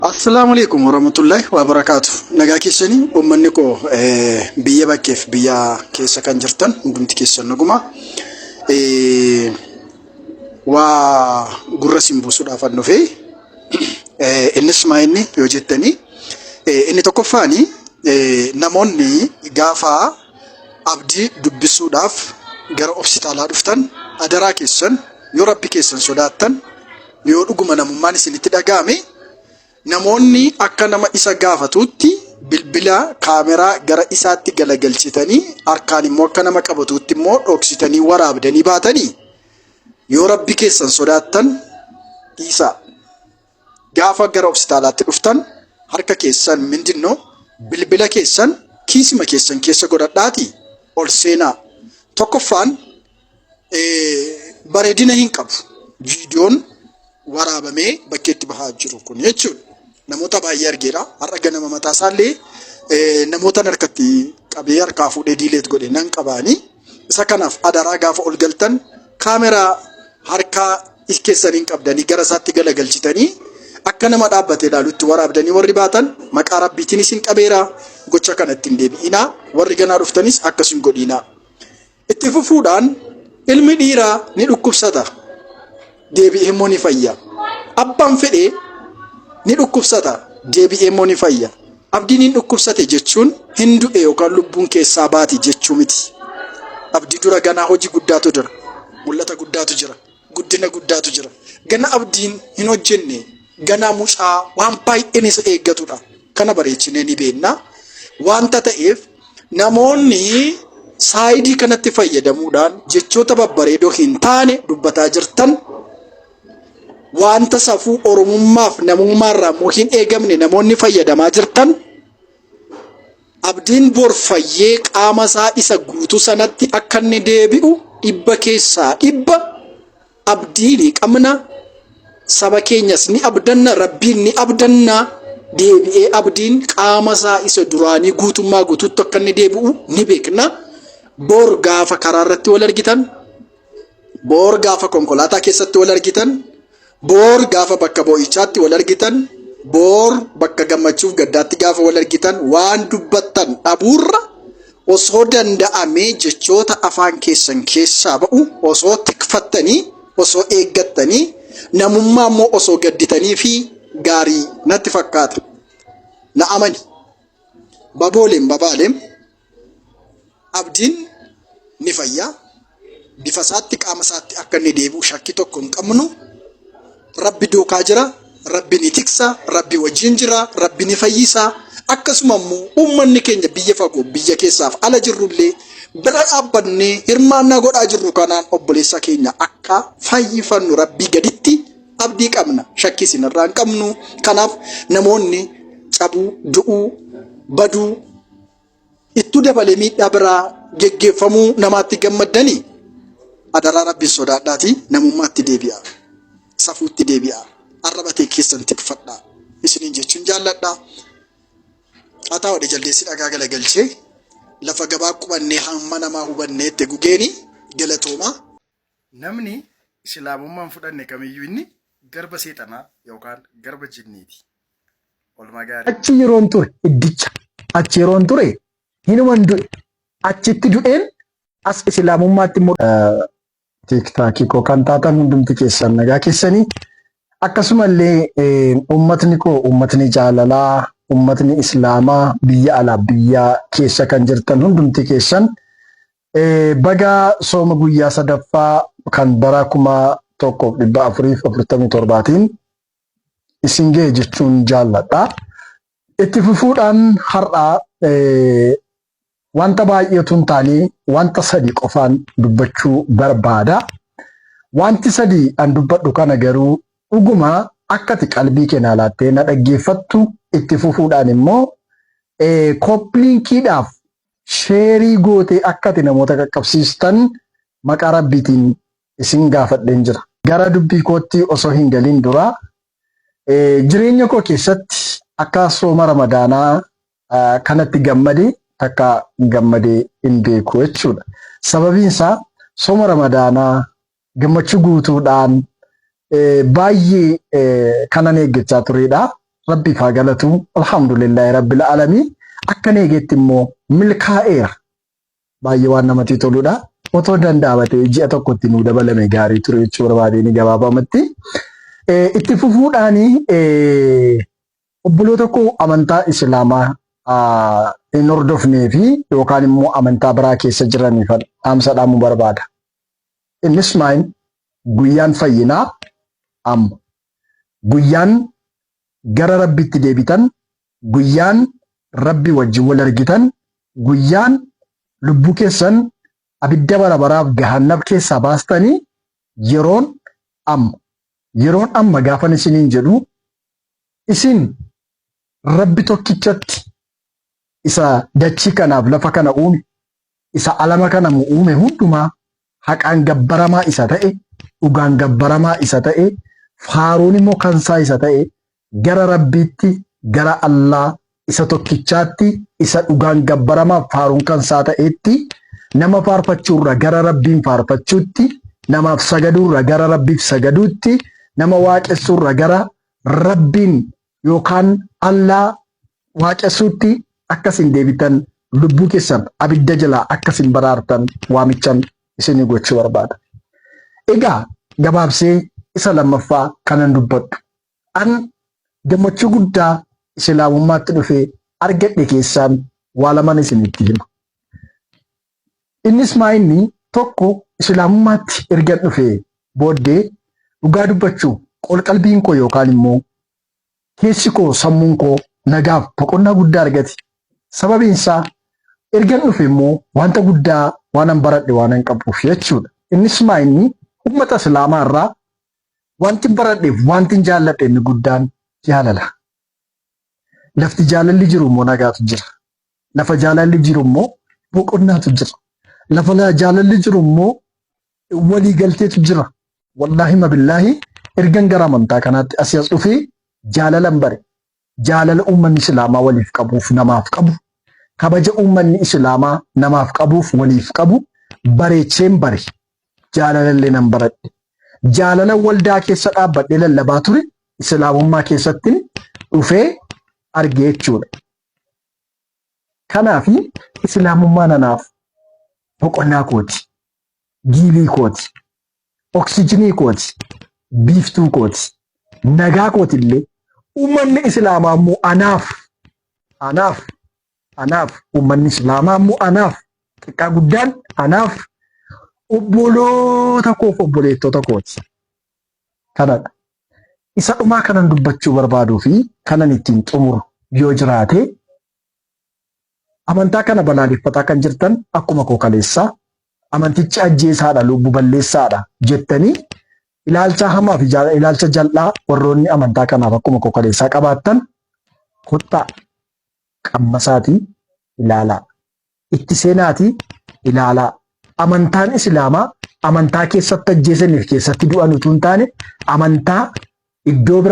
Assalamualaikum warahmatullahi wabarakatuh. Nagaa keessanii uummanni koo biyya bakkeef biyya keessa kan jirtan hundumti keessan naguma. Waa gurra simbuusuudhaaf an dhufe. Innis maayinni yoo jettanii inni tokkoffaani namoonni gaafa abdii dubbisuudhaaf gara hospitaalaa dhuftan adaraa keessan yoo rabbi keessan sodaattan yoo dhuguma namummaan isinitti dhaga'ame namoonni akka nama isa gaafatuutti bilbila kaameraa gara isaatti galagalchitanii harkaan immoo akka nama qabatuutti immoo dhoksitanii waraabdanii baatanii yoo rabbi keessan sodaattan dhiisaa. Gaafa gara hospitaalaatti dhuftan harka keessan mindinno bilbila keessan kiisima keessan keessa godhadhaati ol seenaa. Tokkoffaan bareedina hin qabu. Viidiyoon waraabamee bakkeetti bahaa jiru kun jechuudha. Namoota baay'ee argeera. Har'a ganama mataa isaallee namoota harkatti qabee harkaa fuudhee diileet godhe nan qabaanii. Isa kanaaf adaraa gaafa ol galtan kaameraa harkaa keessaniin qabdanii gara isaatti galagalchitanii akka nama dhaabbatee ilaalutti waraabdanii warri baatan maqaa rabbiitiin isin qabeera. Gocha kanatti hin deebi'inaa. Warri ganaa dhuftanis akkasin godhiinaa. Itti fufuudhaan ilmi dhiiraa ni dhukkubsata. Deebi'ee immoo ni fayya. Abbaan fedhee ni dhukkubsata. Deebi'ee immoo ni fayya. Abdiin hin dhukkubsate jechuun hin du'e yookaan lubbuun keessaa baati jechuu miti. Abdii dura ganaa hojii guddaatu jira. Mul'ata guddaatu jira. Guddina guddaatu jira. Gana abdiin hin hojjenne ganaa mucaa waan baay'een isa eeggatudha. Kana bareechinee ni beekna. Wanta ta'eef namoonni saayidii kanatti fayyadamuudhaan jechoota babbareedoo hin taane dubbataa jirtan wanta safuu oromummaaf namummaarraa moo hin eegamne namoonni fayyadamaa jirtan abdiin borfayyee qaama isaa isa guutuu sanatti akka inni deebi'u dhibba keessaa dhibba abdiin qabna. Saba keenyas ni abdanna, rabbiin ni abdanna. Deebi'ee abdiin qaama isaa isa duraanii guutummaa guutuutti akka inni deebi'u ni beekna. Boor gaafa karaa irratti wal argitan, boor gaafa konkolaataa keessatti wal argitan, boor gaafa bakka boo'ichaatti wal argitan, boor bakka gammachuuf gaddaatti gaafa wal argitan waan dubbattan dhabuurra osoo danda'amee jechoota afaan keessan keessaa ba'u osoo tikfattanii osoo eeggattanii namummaa immoo osoo gadditanii fi gaarii natti fakkaata. Na amani babooleem babaaleem abdiin ni fayyaa. Bifa isaatti qaama isaatti akka inni deebi'u shakkii tokko hin qabnu. Rabbi duukaa jira, Rabbi ni tiksa, Rabbi wajjin jira, Rabbi ni fayyisa. Akkasuma immoo uummanni keenya biyya fagoo biyya keessaaf ala jirrullee bira dhaabbannee hirmaannaa godhaa jirru kanaan obboleessa keenya akka fayyifannu Rabbii gaditti abdii qabna. Shakkii isinirraa hin qabnu. Kanaaf namoonni cabuu, du'uu, baduu ittu dabalee miidhaa biraa geggeeffamuu namaatti gammaddanii adaraa Rabbiin sodaadhaati namummaatti deebi'a. Safuutti deebi'a. Arrabatee keessan tikfadhaa. Isiniin jechuun jaalladhaa. Hataa wadhe jaldeessi dhagaa galagalchee lafa gabaa qubannee hamma namaa hubanneetti gugeeni galatooma. Namni islaamummaan fudhanne kamiyyuu inni garba seexanaa yookaan garba jinniiti. Olmaa gaarii. Achi yeroon ture iddicha. Achi yeroon ture hinuman du'e. Achitti du'een as islaamummaatti immoo tiktaakii koo kan taatan hundumti keessan nagaa keessanii. Akkasumallee uummatni koo uummatni jaalalaa uummatni islaamaa biyya alaa biyya keessa kan jirtan hundumti keessan baga sooma guyyaa sadaffaa kan bara 1447tiin isin ga'e jechuun jaalladha. Itti fufuudhaan har'aa wanta baay'eetu hin taane wanta sadii qofaan dubbachuu barbaada. Wanti sadii an dubbadhu kana garuu dhuguma akkati qalbii keenyaa laattee na dhaggeeffattu itti fufuudhaan immoo koppiliinkiidhaaf sheerii gootee akkati namoota qaqqabsiistan maqaa rabbiitiin isin gaafadheen jira. Gara dubbii kootti osoo hin galiin dura jireenya koo keessatti akka sooma ramadaanaa kanatti gammade akka gammadee hin beeku jechuudha. Sababiin isaa sooma ramadaanaa gammachuu guutuudhaan baay'ee kanan eeggachaa turedha. rabbi haa galatu alhamdulillahi rabbil alamin akka neegeetti immoo milkaa'eera baay'ee waan namatti toludha otoo danda'amatee ji'a tokkotti nu dabalame gaarii ture jechuu barbaadeen gabaabamatti itti fufuudhaani obboloota koo amantaa islaamaa hin hordofnee fi yookaan immoo amantaa biraa keessa jiraniif dhaamsa dhaamuu barbaada. Innis maayin guyyaan fayyinaa amma guyyaan gara rabbitti deebitan guyyaan rabbi wajjin wal argitan guyyaan lubbuu keessan abidda barabaraaf gahannab keessaa baastanii yeroon amma gaafan isiniin jedhu isin rabbi tokkichatti isa dachii kanaaf lafa kana uume isa alama kana uume hundumaa haqaan gabbaramaa isa ta'e dhugaan gabbaramaa isa ta'e faaruun immoo kansaa isa ta'e gara rabbiitti gara Allah isa tokkichaatti isa dhugaan gabbaramaa faaruun kansaa ta'etti nama faarfachuurra gara rabbiin faarfachuutti namaaf sagaduurra gara rabbiif sagaduutti nama waaqessuurra gara rabbiin yookaan Allah waaqessuutti akkasin deebitan lubbuu keessan abidda jalaa akkasin baraartan waamichan isinii gochuu barbaada. Egaa gabaabsee isa lammaffaa kanan dubbadhu. An gammachuu guddaa islaamummaatti dhufee argadhe keessaan waa laman isinitti hima. Innis maayinni tokko islaamummaatti erga dhufee booddee dhugaa dubbachuu qalbiin koo yookaan immoo keessi koo sammuun koo nagaaf boqonnaa guddaa argate. Sababiin isaa erga dhufe immoo wanta guddaa waan baradhe waan qabuuf jechuudha. Innis maayinni ummata islaamaa irraa wanti baradheef wanti jaalladhe inni guddaan jaalala. Lafti jaalalli jiru immoo nagaatu jira. Lafa jaalalli jiru immoo boqonnaatu jira. Lafa jaalalli jiru immoo walii galteetu jira. Wallaahi mabillaahi ergan gara amantaa kanaatti asii as dhufee jaalalan bare. Jaalala uummanni islaamaa waliif qabuuf namaaf qabu. Kabaja uummanni islaamaa namaaf qabuuf waliif qabu bareecheen bare. Jaalalallee nan baradhe. Jaalala waldaa keessa dhaabbadhee lallabaa ture islaamummaa keessatti dhufee argee jechuudha. Kanaaf islaamummaa nanaaf boqonnaa kooti, giilii kooti, oksijinii kooti, biiftuu kooti, nagaa kooti illee uummanni islaamaa immoo anaaf uummanni islaamaa immoo anaaf xiqqaa guddaan anaaf obboloota koof obboleettota kooti. Kanadha. Isa dhumaa kanan dubbachuu barbaaduu fi kanan ittiin xumuru yoo jiraate amantaa kana balaaleffataa kan jirtan akkuma koo kaleessaa amantichi ajjeesaadha lubbuu balleessaadha jettanii ilaalcha hamaa fi ilaalcha jal'aa warroonni amantaa kanaaf akkuma koo kaleessaa qabaattan kottaa qammasaatii ilaalaa itti seenaatii ilaalaa. Amantaan islaamaa amantaa keessatti ajjeesaniif keessatti du'an utuu hin taane amantaa iddoo bira